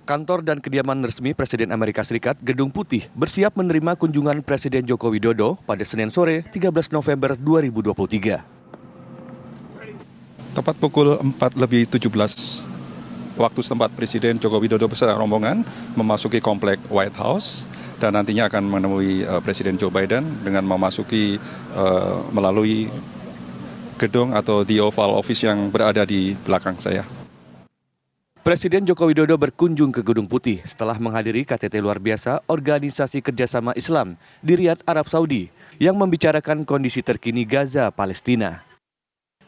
Kantor dan kediaman resmi Presiden Amerika Serikat, Gedung Putih, bersiap menerima kunjungan Presiden Joko Widodo pada Senin sore 13 November 2023. Tepat pukul 4:17 waktu setempat, Presiden Joko Widodo beserta rombongan memasuki komplek White House dan nantinya akan menemui Presiden Joe Biden dengan memasuki melalui gedung atau the Oval Office yang berada di belakang saya. Presiden Joko Widodo berkunjung ke Gedung Putih setelah menghadiri KTT luar biasa Organisasi Kerjasama Islam di Riyadh, Arab Saudi yang membicarakan kondisi terkini Gaza, Palestina.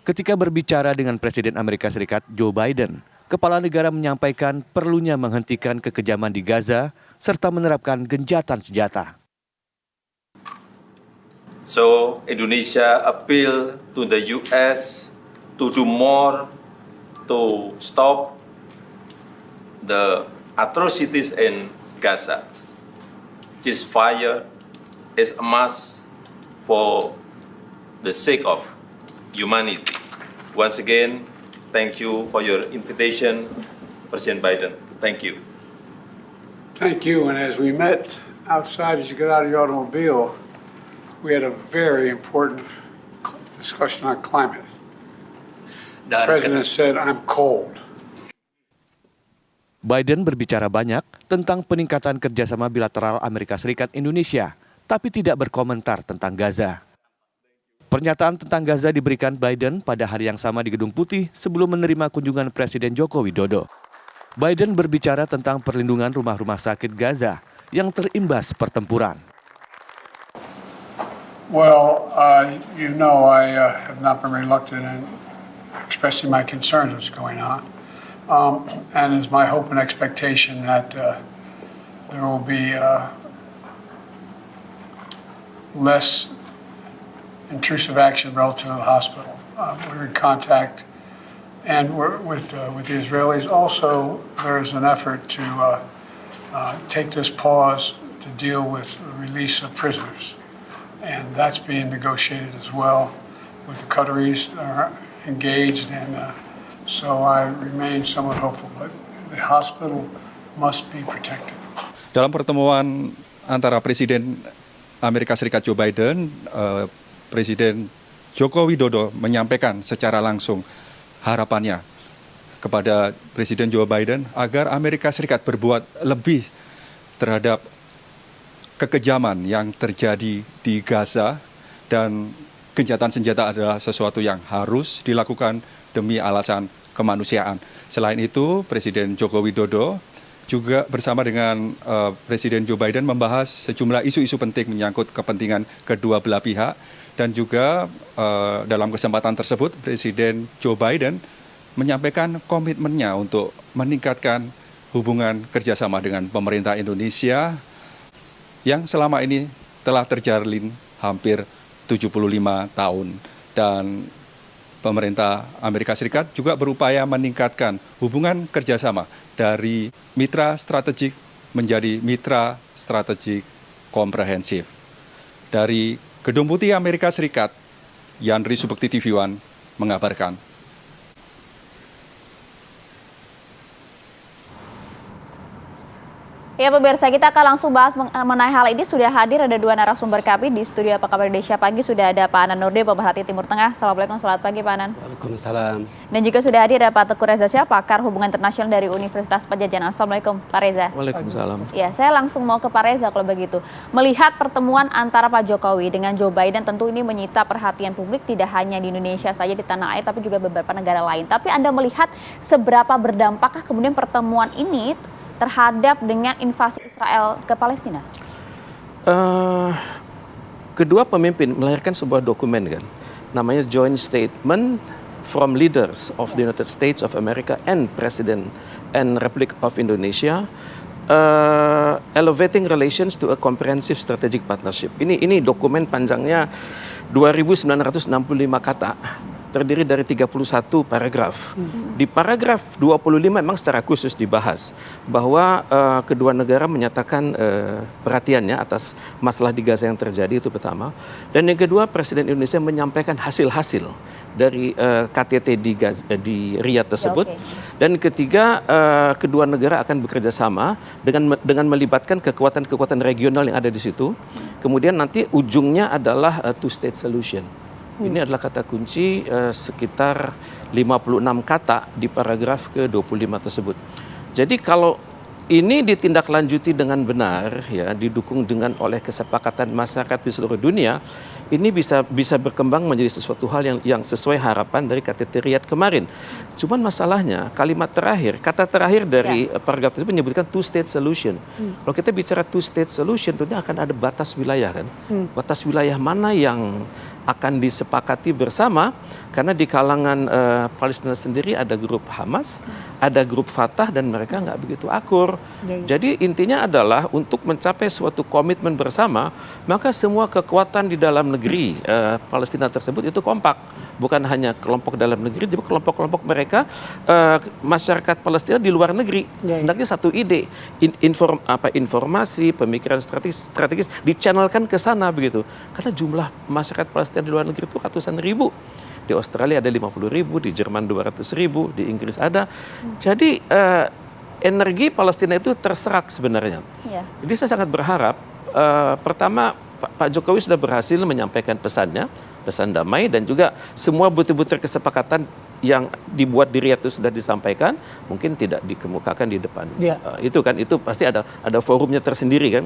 Ketika berbicara dengan Presiden Amerika Serikat Joe Biden, kepala negara menyampaikan perlunya menghentikan kekejaman di Gaza serta menerapkan gencatan senjata. So Indonesia appeal to the US to do more to stop the atrocities in Gaza. Ceasefire is a must for the sake of humanity. Once again, thank you for your invitation, President Biden. Thank you. Thank you. And as we met outside, as you get out of your automobile, we had a very important discussion on climate. The President said, "I'm cold." Biden berbicara banyak tentang peningkatan kerjasama bilateral Amerika Serikat-Indonesia, tapi tidak berkomentar tentang Gaza. Pernyataan tentang Gaza diberikan Biden pada hari yang sama di Gedung Putih sebelum menerima kunjungan Presiden Joko Widodo. Biden berbicara tentang perlindungan rumah-rumah sakit Gaza yang terimbas pertempuran. Well, I have not been reluctant in expressing my concerns what's going on. And it's my hope and expectation that there will be less intrusive action relative to the hospital. We're in contact and with the Israelis. Also, there is an effort to take this pause to deal with the release of prisoners. And that's being negotiated as well with the Qataris are engaged, and so I remain somewhat hopeful, but the hospital must be protected. Dalam pertemuan antara Presiden Amerika Serikat Joe Biden, Presiden Joko Widodo menyampaikan secara langsung harapannya kepada Presiden Joe Biden agar Amerika Serikat berbuat lebih terhadap kekejaman yang terjadi di Gaza, dan gencatan senjata adalah sesuatu yang harus dilakukan demi alasan kemanusiaan. Selain itu, Presiden Joko Widodo juga bersama dengan Presiden Joe Biden membahas sejumlah isu-isu penting menyangkut kepentingan kedua belah pihak, dan juga dalam kesempatan tersebut Presiden Joe Biden menyampaikan komitmennya untuk meningkatkan hubungan kerjasama dengan pemerintah Indonesia yang selama ini telah terjalin hampir 75 tahun, dan pemerintah Amerika Serikat juga berupaya meningkatkan hubungan kerjasama dari mitra strategik menjadi mitra strategik komprehensif. Dari Gedung Putih Amerika Serikat, Yandri Subekti TV One mengabarkan. Ya pemirsa, kita akan langsung bahas mengenai hal ini. Sudah hadir ada dua narasumber kami di studio Apa Kabar Indonesia Pagi. Sudah ada Pak Anan Nurdin, pemerhati Timur Tengah. Assalamualaikum, selamat pagi Pak Anan. Waalaikumsalam. Dan juga sudah hadir ada Pak Teguh Reza Syah, pakar hubungan internasional dari Universitas Padjadjaran. Assalamualaikum Pak Reza. Waalaikumsalam. Ya, saya langsung mau ke Pak Reza kalau begitu. Melihat pertemuan antara Pak Jokowi dengan Joe Biden, tentu ini menyita perhatian publik tidak hanya di Indonesia saja, di tanah air, tapi juga beberapa negara lain. Tapi Anda melihat seberapa berdampakkah kemudian pertemuan ini terhadap dengan invasi Israel ke Palestina? Kedua pemimpin melahirkan sebuah dokumen kan, namanya Joint Statement from Leaders of the United States of America and President and Republic of Indonesia, elevating relations to a comprehensive strategic partnership. Ini dokumen panjangnya 2.965 kata. terdiri dari 31 paragraf. Di paragraf 25 memang secara khusus dibahas bahwa kedua negara menyatakan perhatiannya atas masalah di Gaza yang terjadi, itu pertama. Dan yang kedua, Presiden Indonesia menyampaikan hasil-hasil dari KTT di Riyadh tersebut. Dan ketiga, kedua negara akan bekerja sama dengan melibatkan kekuatan-kekuatan regional yang ada di situ. Kemudian nanti ujungnya adalah two-state solution. Ini adalah kata kunci sekitar 56 kata di paragraf ke-25 tersebut. Jadi kalau ini ditindaklanjuti dengan benar, ya, didukung oleh kesepakatan masyarakat di seluruh dunia, ini bisa berkembang menjadi sesuatu hal yang sesuai harapan dari KTT Riyadh kemarin. Cuman masalahnya kata terakhir dari paragraf tersebut menyebutkan two-state solution. Kalau kita bicara two-state solution, tentunya akan ada batas wilayah kan. Batas wilayah mana yang akan disepakati bersama, karena di kalangan Palestina sendiri ada grup Hamas, ada grup Fatah, dan mereka nggak begitu akur. Jadi intinya adalah untuk mencapai suatu komitmen bersama, maka semua kekuatan di dalam negeri Palestina tersebut itu kompak. Bukan hanya kelompok dalam negeri, juga kelompok-kelompok mereka, masyarakat Palestina di luar negeri. Hendaknya satu ide, informasi, pemikiran strategis dichannelkan ke sana begitu. Karena jumlah masyarakat Palestina di luar negeri itu ratusan ribu. Di Australia ada 50 ribu, di Jerman 200 ribu, di Inggris ada. Jadi energi Palestina itu terserak sebenarnya. Jadi saya sangat berharap, pertama Pak Jokowi sudah berhasil menyampaikan pesannya, pesan damai, dan juga semua butir-butir kesepakatan yang dibuat di Riyadh itu sudah disampaikan, mungkin tidak dikemukakan di depan. Itu pasti ada forumnya tersendiri kan.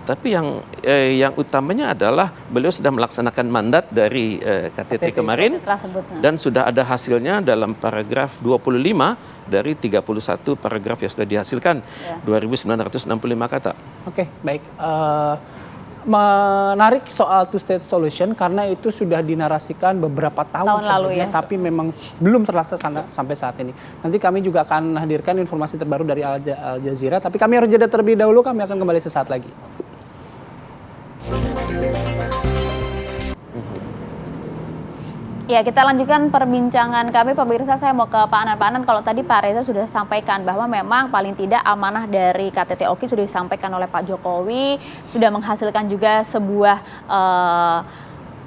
Tapi yang utamanya adalah beliau sudah melaksanakan mandat dari KTT kemarin, dan sudah ada hasilnya dalam paragraf 25 dari 31 paragraf yang sudah dihasilkan, 2.965 kata. Oke, baik. Menarik soal two-state solution karena itu sudah dinarasikan beberapa tahun sebelumnya, tapi memang belum terlaksana sampai saat ini. Nanti kami juga akan hadirkan informasi terbaru dari Al Jazeera, tapi kami harus jeda terlebih dahulu, kami akan kembali sesaat lagi. Ya, kita lanjutkan perbincangan kami, pemirsa. Saya mau ke Pak Anan. Pak Anan, kalau tadi Pak Reza sudah sampaikan bahwa memang paling tidak amanah dari KTT Oki sudah disampaikan oleh Pak Jokowi, sudah menghasilkan juga sebuah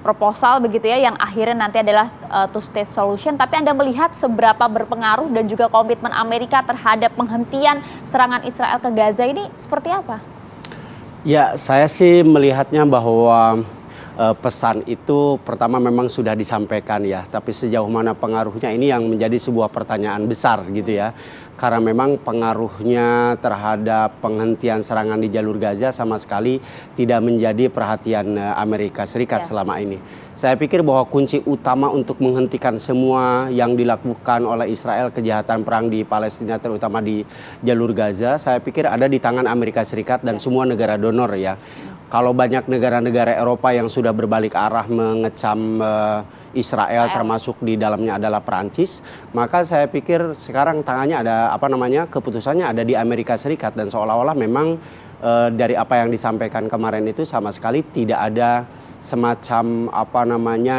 proposal begitu ya, yang akhirnya nanti adalah two-state solution. Tapi Anda melihat seberapa berpengaruh dan juga komitmen Amerika terhadap penghentian serangan Israel ke Gaza ini seperti apa? Ya, saya sih melihatnya bahwa pesan itu pertama memang sudah disampaikan ya, tapi sejauh mana pengaruhnya ini yang menjadi sebuah pertanyaan besar gitu ya. Karena memang pengaruhnya terhadap penghentian serangan di jalur Gaza sama sekali tidak menjadi perhatian Amerika Serikat selama ini. Saya pikir bahwa kunci utama untuk menghentikan semua yang dilakukan oleh Israel, kejahatan perang di Palestina terutama di jalur Gaza, saya pikir ada di tangan Amerika Serikat dan semua negara donor ya. Kalau banyak negara-negara Eropa yang sudah berbalik arah mengecam Israel, termasuk di dalamnya adalah Perancis, maka saya pikir sekarang tangannya ada keputusannya ada di Amerika Serikat, dan seolah-olah memang dari apa yang disampaikan kemarin itu sama sekali tidak ada semacam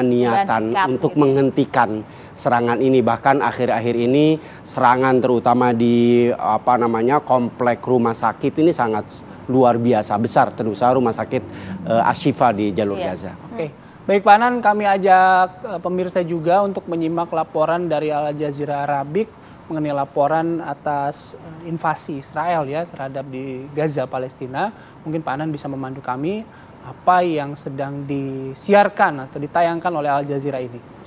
niatan untuk menghentikan serangan ini. Bahkan akhir-akhir ini serangan terutama di komplek rumah sakit ini sangat luar biasa besar, terusan rumah sakit Ashifa di jalur Gaza. Oke, baik Pak Anan, kami ajak pemirsa juga untuk menyimak laporan dari Al Jazeera Arabic mengenai laporan atas invasi Israel ya terhadap di Gaza Palestina. Mungkin Pak Anan bisa memandu kami apa yang sedang disiarkan atau ditayangkan oleh Al Jazeera ini.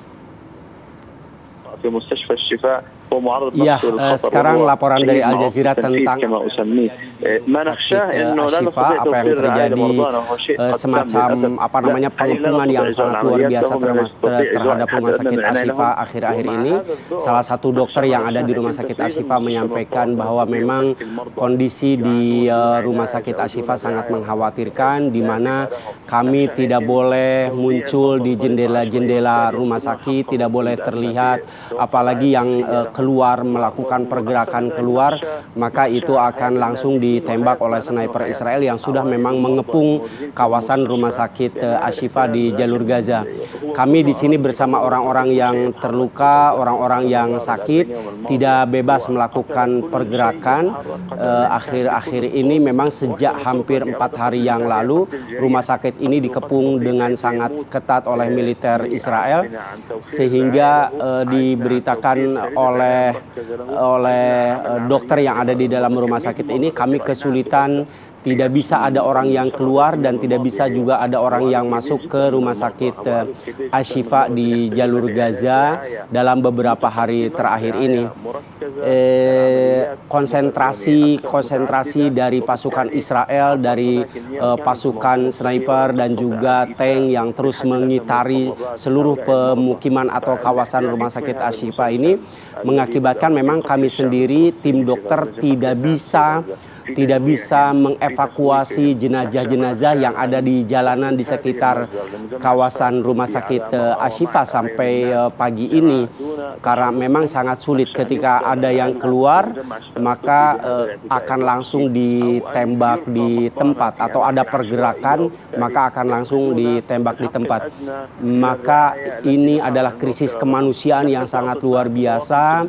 Ya, sekarang laporan dari Al Jazeera tentang Ashifa, apa yang terjadi, semacam pengepungan yang sangat luar biasa terhadap rumah sakit Ashifa akhir-akhir ini. Salah satu dokter yang ada di rumah sakit Ashifa menyampaikan bahwa memang kondisi di rumah sakit Ashifa sangat mengkhawatirkan, di mana kami tidak boleh muncul di jendela-jendela rumah sakit, tidak boleh terlihat, apalagi yang keluar, melakukan pergerakan keluar, maka itu akan langsung ditembak oleh sniper Israel yang sudah memang mengepung kawasan rumah sakit Ashifa di jalur Gaza. Kami di sini bersama orang-orang yang terluka, orang-orang yang sakit, tidak bebas melakukan pergerakan. Akhir-akhir ini memang sejak hampir 4 hari yang lalu, rumah sakit ini dikepung dengan sangat ketat oleh militer Israel, sehingga diberitakan oleh dokter yang ada di dalam rumah sakit ini, kami kesulitan, tidak bisa ada orang yang keluar dan tidak bisa juga ada orang yang masuk ke rumah sakit Ashifa di jalur Gaza dalam beberapa hari terakhir ini. Konsentrasi dari pasukan Israel, dari pasukan sniper dan juga tank yang terus mengitari seluruh pemukiman atau kawasan rumah sakit Ashifa ini mengakibatkan memang kami sendiri, tim dokter tidak bisa mengevakuasi jenazah-jenazah yang ada di jalanan di sekitar kawasan rumah sakit Ashifa sampai pagi ini, karena memang sangat sulit. Ketika ada yang keluar, maka akan langsung ditembak di tempat, atau ada pergerakan maka akan langsung ditembak di tempat. Maka ini adalah krisis kemanusiaan yang sangat luar biasa.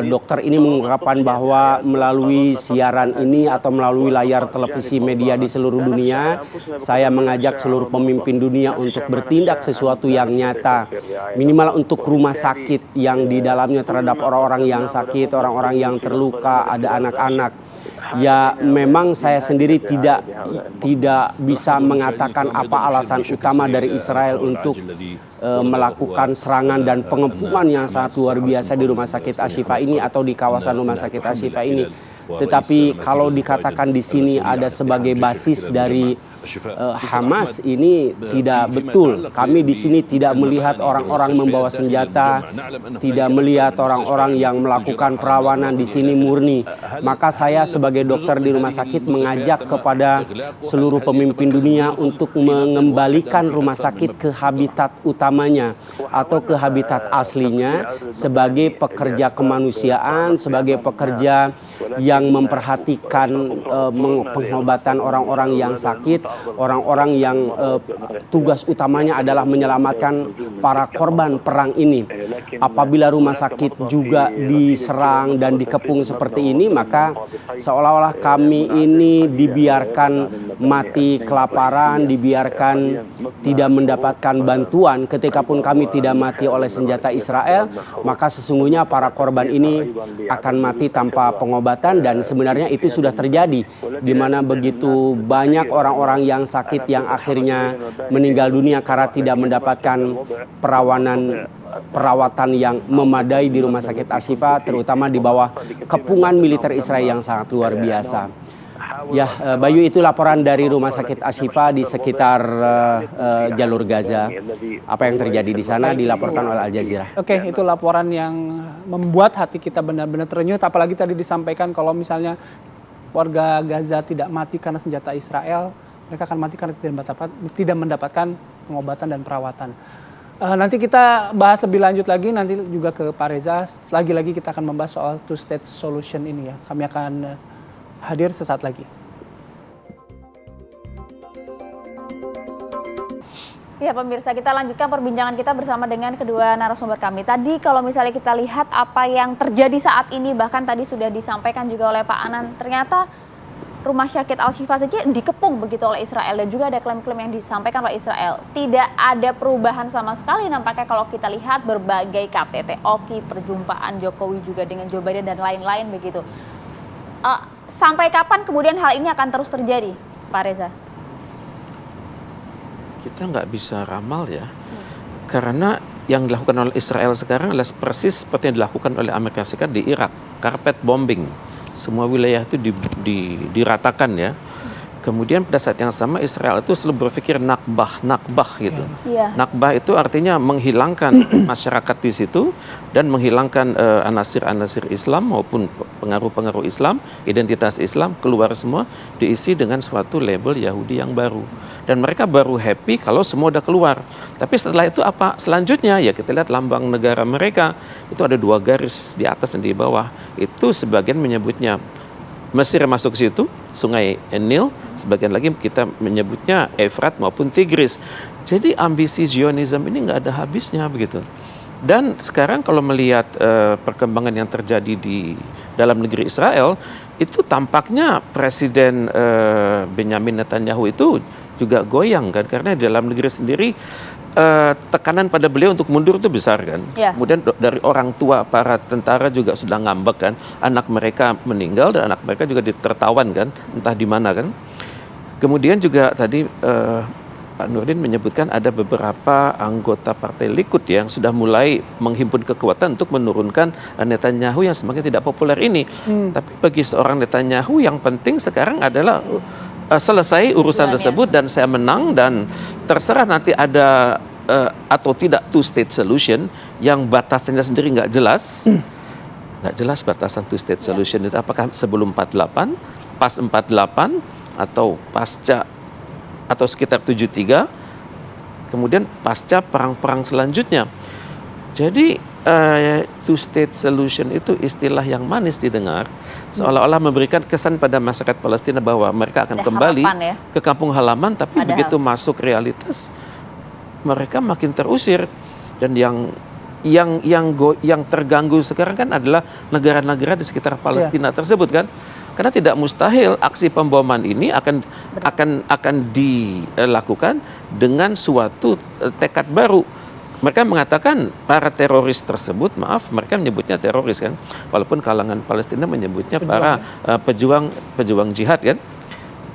Dokter ini mengungkapkan bahwa melalui siaran ini atau melalui layar televisi media di seluruh dunia, saya mengajak seluruh pemimpin dunia untuk bertindak sesuatu yang nyata, minimal untuk rumah sakit yang di dalamnya terhadap orang-orang yang sakit, orang-orang yang terluka, ada anak-anak. Ya memang saya sendiri tidak bisa mengatakan apa alasan utama dari Israel untuk melakukan serangan dan pengepungan yang sangat luar biasa di rumah sakit Ashifa ini atau di kawasan rumah sakit Ashifa ini. Tetapi kalau dikatakan di sini ada sebagai basis dari Hamas, ini tidak betul. Kami di sini tidak melihat orang-orang membawa senjata, tidak melihat orang-orang yang melakukan perlawanan. Di sini murni. Maka saya sebagai dokter di rumah sakit mengajak kepada seluruh pemimpin dunia untuk mengembalikan rumah sakit ke habitat utamanya atau ke habitat aslinya sebagai pekerja kemanusiaan, sebagai pekerja yang memperhatikan pengobatan orang-orang yang sakit, orang-orang yang tugas utamanya adalah menyelamatkan para korban perang ini. Apabila rumah sakit juga diserang dan dikepung seperti ini, maka seolah-olah kami ini dibiarkan mati kelaparan, dibiarkan tidak mendapatkan bantuan. Ketika pun kami tidak mati oleh senjata Israel, maka sesungguhnya para korban ini akan mati tanpa pengobatan. Dan sebenarnya itu sudah terjadi, di mana begitu banyak orang-orang yang sakit yang akhirnya meninggal dunia karena tidak mendapatkan perawatan yang memadai di rumah sakit Ashifa, terutama di bawah kepungan militer Israel yang sangat luar biasa. Ya, Bayu, itu laporan dari rumah sakit Ashifa di sekitar jalur Gaza. Apa yang terjadi di sana dilaporkan oleh Al Jazeera. Oke, itu laporan yang membuat hati kita benar-benar terenyuh. Apalagi tadi disampaikan kalau misalnya warga Gaza tidak mati karena senjata Israel, mereka akan mati karena tidak mendapatkan pengobatan dan perawatan. Nanti kita bahas lebih lanjut lagi, nanti juga ke Pak Reza. Lagi-lagi kita akan membahas soal two-state solution ini ya. Kami akan hadir sesaat lagi. Ya pemirsa, kita lanjutkan perbincangan kita bersama dengan kedua narasumber kami. Tadi kalau misalnya kita lihat apa yang terjadi saat ini, bahkan tadi sudah disampaikan juga oleh Pak Anan, ternyata rumah sakit Al-Shifa saja dikepung begitu oleh Israel, dan juga ada klaim-klaim yang disampaikan oleh Israel. Tidak ada perubahan sama sekali nampaknya kalau kita lihat berbagai KTT Oki, perjumpaan Jokowi juga dengan Joe Biden dan lain-lain begitu. Sampai kapan kemudian hal ini akan terus terjadi, Pak Reza? Kita nggak bisa ramal ya, karena yang dilakukan oleh Israel sekarang adalah persis seperti yang dilakukan oleh Amerika Serikat di Irak, carpet bombing, semua wilayah itu diratakan ya. Kemudian pada saat yang sama Israel itu selalu berpikir nakbah gitu. Iya. Nakbah itu artinya menghilangkan masyarakat di situ dan menghilangkan anasir-anasir Islam maupun pengaruh-pengaruh Islam, identitas Islam keluar semua, diisi dengan suatu label Yahudi yang baru. Dan mereka baru happy kalau semua udah keluar. Tapi setelah itu apa? Selanjutnya ya kita lihat lambang negara mereka itu ada 2 garis di atas dan di bawah. Itu sebagian menyebutnya Mesir masuk ke situ, sungai Nil, sebagian lagi kita menyebutnya Efrat maupun Tigris. Jadi ambisi Zionisme ini nggak ada habisnya begitu. Dan sekarang kalau melihat perkembangan yang terjadi di dalam negeri Israel, itu tampaknya Presiden Benjamin Netanyahu itu juga goyang kan, karena di dalam negeri sendiri tekanan pada beliau untuk mundur itu besar kan. Ya. Kemudian dari orang tua para tentara juga sudah ngambek kan, anak mereka meninggal dan anak mereka juga ditertawan kan, entah di mana kan. Kemudian juga tadi Pak Nurdin menyebutkan ada beberapa anggota Partai Likud yang sudah mulai menghimpun kekuatan untuk menurunkan Netanyahu yang semakin tidak populer ini. Tapi bagi seorang Netanyahu yang penting sekarang adalah selesai urusan tersebut dan saya menang, dan terserah nanti ada atau tidak two-state solution yang batasannya sendiri nggak jelas. Nggak jelas batasan two-state solution itu apakah sebelum 48, pas 48, atau pasca atau sekitar 73, kemudian pasca perang-perang selanjutnya. Jadi two-state solution itu istilah yang manis didengar, seolah-olah memberikan kesan pada masyarakat Palestina bahwa mereka akan Ada kembali harapan, ya? ke kampung halaman, tapi Padahal begitu masuk realitas mereka makin terusir. Dan yang terganggu sekarang kan adalah negara-negara di sekitar Palestina tersebut kan. Karena tidak mustahil aksi pemboman ini akan dilakukan dengan suatu tekad baru. Mereka mengatakan para teroris tersebut, maaf, mereka menyebutnya teroris kan, walaupun kalangan Palestina menyebutnya para pejuang jihad kan.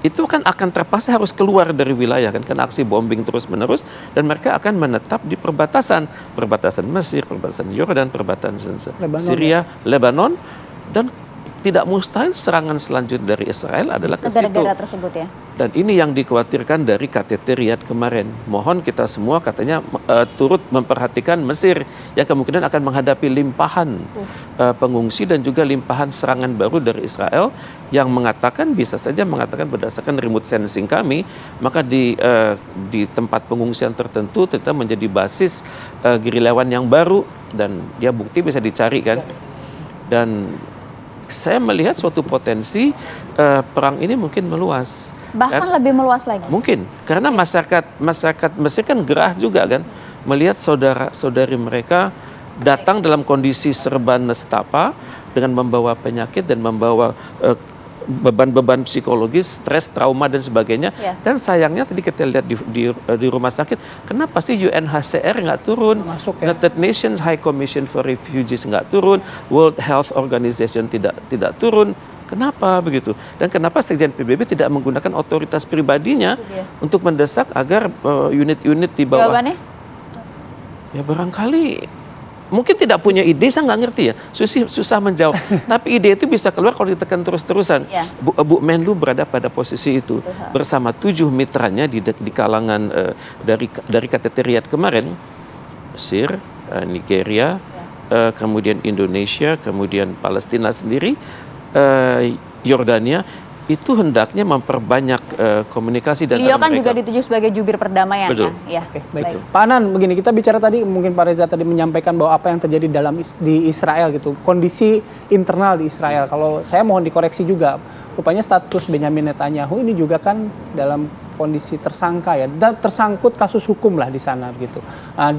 Itu kan akan terpaksa harus keluar dari wilayah kan, karena aksi bombing terus-menerus, dan mereka akan menetap di perbatasan Mesir, perbatasan Yordan, perbatasan Syria, Lebanon, dan tidak mustahil serangan selanjutnya dari Israel adalah ke situ. Negara-negara tersebut ya. Dan ini yang dikhawatirkan dari KTT Riyadh kemarin. Mohon kita semua katanya turut memperhatikan Mesir yang kemungkinan akan menghadapi limpahan pengungsi dan juga limpahan serangan baru dari Israel yang bisa saja mengatakan berdasarkan remote sensing kami, maka di tempat pengungsian tertentu tetap menjadi basis gerilyawan yang baru, dan dia bukti bisa dicari kan. Dan saya melihat suatu potensi perang ini mungkin meluas. Bahkan lebih meluas lagi. Mungkin karena masyarakat Mesir kan gerah juga kan melihat saudara-saudari mereka datang dalam kondisi serba nestapa dengan membawa penyakit dan membawa beban-beban psikologis, stres, trauma dan sebagainya. Dan sayangnya tadi kita lihat di rumah sakit, kenapa sih UNHCR nggak turun? United Nations High Commission for Refugees nggak turun, World Health Organization tidak turun. Kenapa begitu? Dan kenapa Sekjen PBB tidak menggunakan otoritas pribadinya untuk mendesak agar unit-unit di bawah? Jawabannya? Ya barangkali mungkin tidak punya ide, saya nggak ngerti ya, susah menjawab. Tapi ide itu bisa keluar kalau ditekan terus-terusan. Bu Menlu berada pada posisi itu bersama 7 mitranya di kalangan dari KTT Riyadh kemarin, Mesir, Nigeria, kemudian Indonesia, kemudian Palestina sendiri, Yordania. Itu hendaknya memperbanyak komunikasi dan beliau kan juga dituju sebagai jubir perdamaian. Betul. Kan? Ya. Oke, baik. Pak Anan, begini, kita bicara tadi, mungkin Pak Reza tadi menyampaikan bahwa apa yang terjadi di Israel gitu, kondisi internal di Israel. Kalau saya mohon dikoreksi juga, rupanya status Benjamin Netanyahu ini juga kan dalam kondisi tersangka ya, dan tersangkut kasus hukum lah di sana gitu.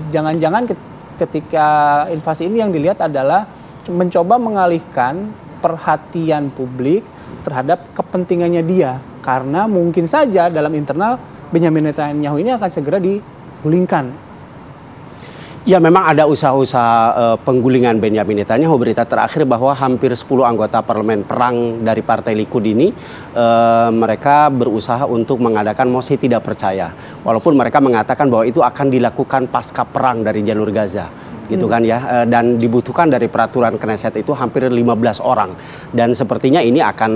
Jangan-jangan ketika invasi ini yang dilihat adalah mencoba mengalihkan perhatian publik terhadap kepentingannya dia, karena mungkin saja dalam internal Benjamin Netanyahu ini akan segera digulingkan. Ya, memang ada usaha-usaha penggulingan Benjamin Netanyahu. Berita terakhir bahwa hampir 10 anggota parlemen perang dari Partai Likud ini mereka berusaha untuk mengadakan mosi tidak percaya, walaupun mereka mengatakan bahwa itu akan dilakukan pasca perang dari jalur Gaza. Gitu kan ya, dan dibutuhkan dari peraturan Knesset itu hampir 15 orang. dan sepertinya ini akan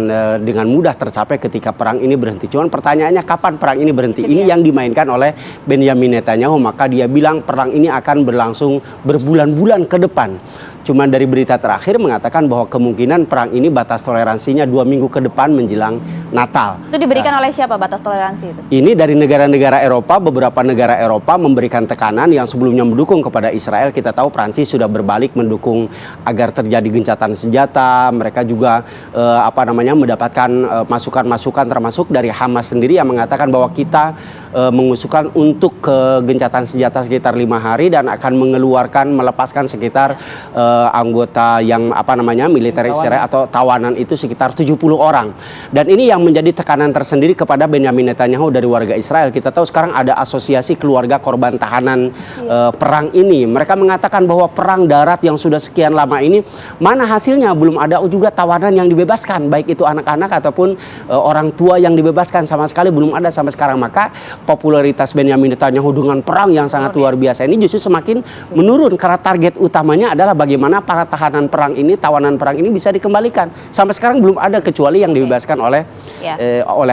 dengan mudah tercapai ketika perang ini berhenti. Cuman pertanyaannya kapan perang ini berhenti? Ini yang dimainkan oleh Benyamin Netanyahu, maka dia bilang perang ini akan berlangsung berbulan-bulan ke depan. Cuman dari berita terakhir mengatakan bahwa kemungkinan perang ini batas toleransinya 2 minggu ke depan menjelang Natal. Itu diberikan oleh siapa batas toleransi itu? Ini dari negara-negara Eropa, beberapa negara Eropa memberikan tekanan yang sebelumnya mendukung kepada Israel. Kita tahu Prancis sudah berbalik mendukung agar terjadi gencatan senjata. Mereka juga mendapatkan masukan-masukan termasuk dari Hamas sendiri yang mengatakan bahwa kita mengusulkan untuk gencatan senjata sekitar 5 hari dan akan melepaskan sekitar anggota yang militer Israel atau tawanan itu sekitar 70 orang. Dan ini yang menjadi tekanan tersendiri kepada Benyamin Netanyahu dari warga Israel. Kita tahu sekarang ada asosiasi keluarga korban tahanan perang ini. Mereka mengatakan bahwa perang darat yang sudah sekian lama ini mana hasilnya, belum ada juga tawanan yang dibebaskan, baik itu anak-anak ataupun orang tua yang dibebaskan, sama sekali belum ada sampai sekarang. Maka popularitas Benyamin Netanyahu dengan perang yang sangat luar biasa ini justru semakin menurun karena target utamanya adalah bagaimana para tahanan perang ini, tawanan perang ini bisa dikembalikan. Sampai sekarang belum ada kecuali yang dibebaskan oleh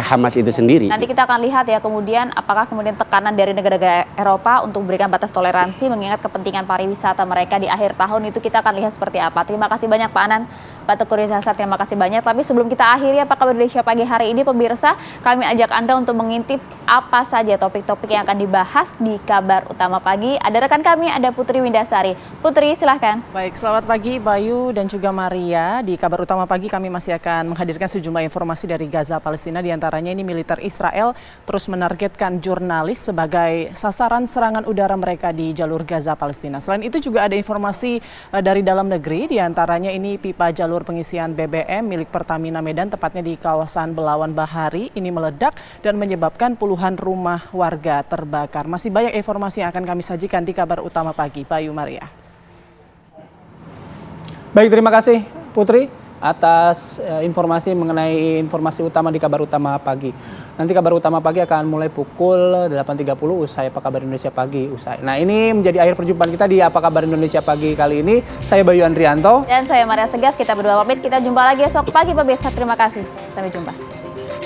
Hamas itu sendiri. Nanti kita akan lihat ya kemudian apakah kemudian tekanan dari negara-negara Eropa untuk memberikan batas toleransi mengingat kepentingan pariwisata mereka di akhir tahun itu, kita akan lihat seperti apa. Terima kasih banyak Pak Anan. Pak Teguh Reza Shah, terima kasih banyak. Tapi sebelum kita akhiri Apa Kabar Indonesia Pagi hari ini, pemirsa, kami ajak Anda untuk mengintip apa saja topik-topik yang akan dibahas di Kabar Utama Pagi. Ada rekan kami, ada Putri Windasari. Putri, silahkan. Baik, selamat pagi Bayu dan juga Maria. Di Kabar Utama Pagi kami masih akan menghadirkan sejumlah informasi dari Gaza, Palestina. Di antaranya ini militer Israel terus menargetkan jurnalis sebagai sasaran serangan udara mereka di jalur Gaza, Palestina. Selain itu juga ada informasi dari dalam negeri. Di antaranya ini pipa jalur pengisian BBM milik Pertamina Medan, tepatnya di kawasan Belawan Bahari, ini meledak dan menyebabkan puluhan rumah warga terbakar. Masih banyak informasi yang akan kami sajikan di Kabar Utama Pagi. Bayu, Maria. Baik, terima kasih Putri atas informasi mengenai informasi utama di Kabar Utama Pagi. Nanti Kabar Utama Pagi akan mulai pukul 8.30 usai Apa Kabar Indonesia Pagi usai. Nah, ini menjadi akhir perjumpaan kita di Apa Kabar Indonesia Pagi kali ini. Saya Bayu Andrianto. Dan saya Maria Segaf. Kita berdua pamit. Kita jumpa lagi esok pagi pemirsa. Terima kasih. Sampai jumpa.